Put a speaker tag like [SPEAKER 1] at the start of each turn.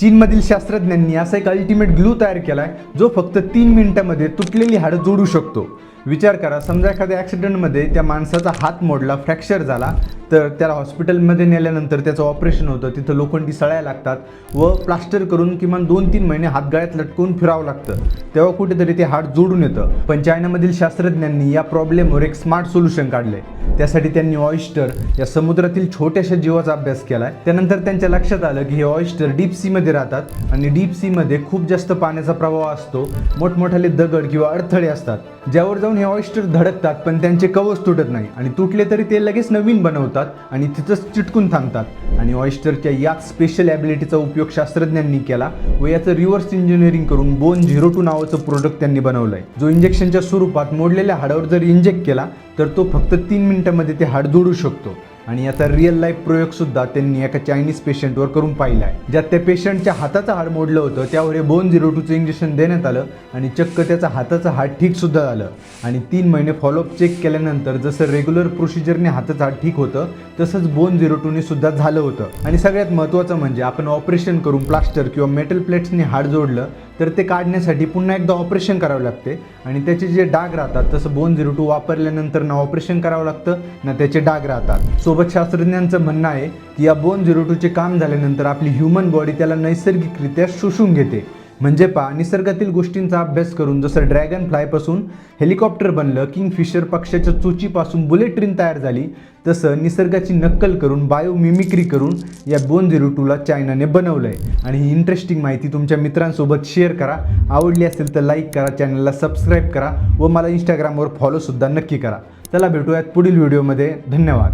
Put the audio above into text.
[SPEAKER 1] चीनमधील शास्त्रज्ञांनी असा एक अल्टिमेट ग्लू तयार केला आहे जो फक्त 3 मिनिटांमध्ये तुटलेली हाडं जोडू शकतो। विचार करा, समजा एखाद्या ॲक्सिडेंटमध्ये त्या माणसाचा हात मोडला, फ्रॅक्चर झाला, तर त्याला हॉस्पिटलमध्ये नेल्यानंतर त्याचं ऑपरेशन होतं, तिथं लोखंडी सळ्या लागतात व प्लास्टर करून किमान 2-3 महिने हात गळ्यात लटकवून फिरावं लागतं, तेव्हा कुठेतरी ते हाड जोडून येतं। पण चायनामधील शास्त्रज्ञांनी या प्रॉब्लेमवर एक स्मार्ट सोल्युशन काढले। त्यासाठी त्यांनी ऑयस्टर या समुद्रातील छोट्याशा जीवाचा अभ्यास केला आहे। त्यानंतर त्यांच्या लक्षात आलं की हे ऑयस्टर डीप सीमध्ये राहतात आणि डीप सीमध्ये खूप जास्त पाण्याचा प्रवाह असतो, मोठमोठाले दगड किंवा अडथळे असतात, ज्यावर जाऊन हे ऑयस्टर धडकतात, पण त्यांचे कवच तुटत नाही आणि तुटले तरी ते लगेच नवीन बनवतात आणि तिथंच चिटकून थांबतात। आणि ऑयस्टरच्या याच स्पेशल ॲबिलिटीचा उपयोग शास्त्रज्ञांनी केला व याचं रिव्हर्स इंजिनिअरिंग करून बोन 02 नावाचं प्रोडक्ट त्यांनी बनवलंय, जो इंजेक्शनच्या स्वरूपात मोडलेल्या हाडावर जर इंजेक्ट केला तर तो फक्त 3 मिनिटांमध्ये ते हाड जोडू शकतो। आणि याचा रिअल लाईफ प्रयोगसुद्धा त्यांनी एका चायनीज पेशंटवर करून पाहिला आहे, ज्यात त्या पेशंटच्या हाताचं हाड मोडलं होतं, त्यावर हे बोन 02चं इंजेक्शन देण्यात आलं आणि चक्क त्याचा हाताचं हाड ठीकसुद्धा झालं। आणि 3 महिने फॉलोअप चेक केल्यानंतर जसं रेग्युलर प्रोसिजरने हाताचं हाड ठीक होतं तसंच बोन 02ने सुद्धा झालं होतं। आणि सगळ्यात महत्त्वाचं म्हणजे आपण ऑपरेशन करून प्लास्टर किंवा मेटल प्लेट्सने हाड जोडलं तर ते काढण्यासाठी पुन्हा एकदा ऑपरेशन करावं लागते आणि त्याचे जे डाग राहतात, तसं बोन 02 वापरल्यानंतर ना ऑपरेशन करावं लागतं ना त्याचे डाग राहतात। सोबत शास्त्रज्ञांचं म्हणणं आहे की या बोन 02चे काम झाल्यानंतर आपली ह्युमन बॉडी त्याला नैसर्गिकरित्या शोषून घेते। म्हणजे निसर्गातील गोष्टींचा अभ्यास करून जसं ड्रॅगन फ्लायपासून हेलिकॉप्टर बनलं, किंगफिशर पक्षाच्या चोचीपासून बुलेट ट्रेन तयार झाली, तसं निसर्गाची नक्कल करून बायोमिमिक्री करून या बोन 02ला चायनाने बनवलं आहे। आणि ही इंटरेस्टिंग माहिती तुमच्या मित्रांसोबत शेअर करा, आवडली असेल तर लाईक करा, चॅनलला सबस्क्राईब करा व मला इंस्टाग्रामवर फॉलोसुद्धा नक्की करा। चला भेटूयात पुढील व्हिडिओमध्ये। धन्यवाद।